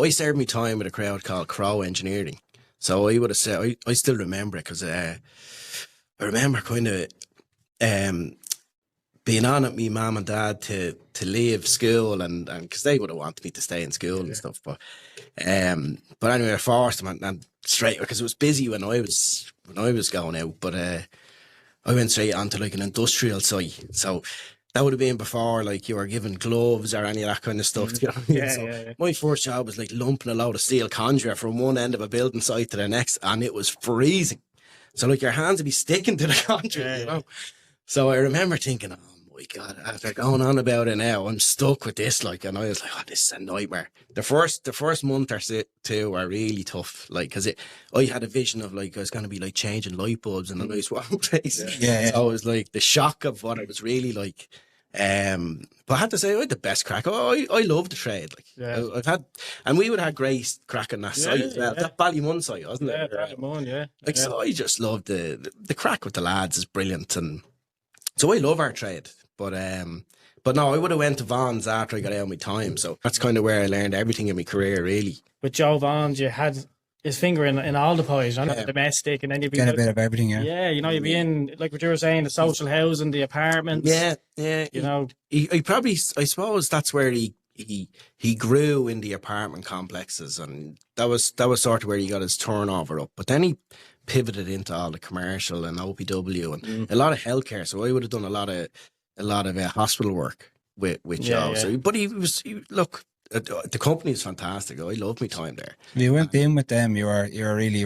I served my time with a crowd called Crow Engineering. So I would have said, I still remember it because I remember kind of being on at me mum and dad to leave school and because they would have wanted me to stay in school and stuff. But anyway, I forced them and straight because it was busy when I was going out. But I went straight onto like an industrial site. So that would have been before like you were given gloves or any of that kind of stuff. You know what I mean? So my first job was like lumping a load of steel conduit from one end of a building site to the next, and it was freezing. So like your hands would be sticking to the conduit, you know. So I remember thinking, oh my God, after going on about it now, I'm stuck with this. Like, and I was like, oh, this is a nightmare. The first month or two were really tough. Like, because I had a vision of like I was going to be like changing light bulbs in a nice warm place. Yeah. So it was like the shock of what it was really like. But I had to say I had the best crack. I love the trade. Like I've had, and we would have great crack on that site as well. That Ballymun site, wasn't it? Yeah, Ballymun, yeah. Like so, I just love the crack with the lads is brilliant, and so I love our trade. But no, I would have went to Vaughan's after I got out of my time. So that's kind of where I learned everything in my career, really. With Joe Vaughan's, you had his finger in all the pies, you know, the domestic, and then you'd be Get a bit of everything, yeah. Yeah, you know, you'd be in, like what you were saying, the social housing, the apartments. Yeah. You know. He probably, I suppose that's where he grew in the apartment complexes, and that was sort of where he got his turnover up. But then he pivoted into all the commercial and OPW and a lot of healthcare. So I would have done a lot of hospital work with Joe. So, but look, the company is fantastic. I love my time there. If you went in with them, you were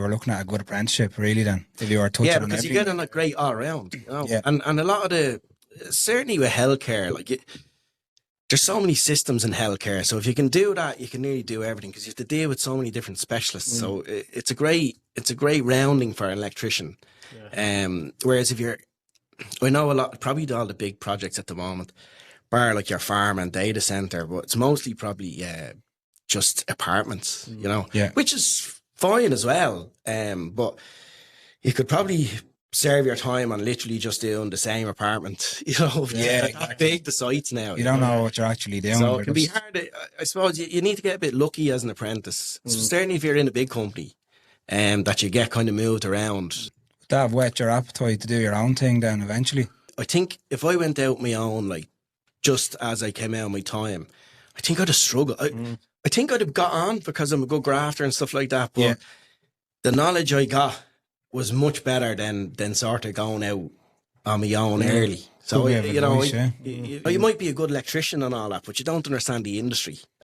looking at a good apprenticeship, really. Then, if you were touching on because everything. you get on a great all around, you know. And a lot of certainly with healthcare, like there's so many systems in healthcare. So if you can do that, you can nearly do everything because you have to deal with so many different specialists. So it's a great rounding for an electrician. Whereas if I know a lot, probably all the big projects at the moment, bar like your farm and data center, but it's mostly probably just apartments, you know, which is fine as well. But you could probably serve your time on literally just doing the same apartment, you know. Exactly. Big the sites now. You don't know what you're actually doing. So it can be hard. I suppose you need to get a bit lucky as an apprentice. So certainly if you're in a big company, that you get kind of moved around. That have whet your appetite to do your own thing then eventually. I think if I went out my own, like just as I came out of my time, I think I'd have struggled. I think I'd have got on because I'm a good grafter and stuff like that. But the knowledge I got was much better than sort of going out on my own early. So, you know, you might be a good electrician and all that, but you don't understand the industry.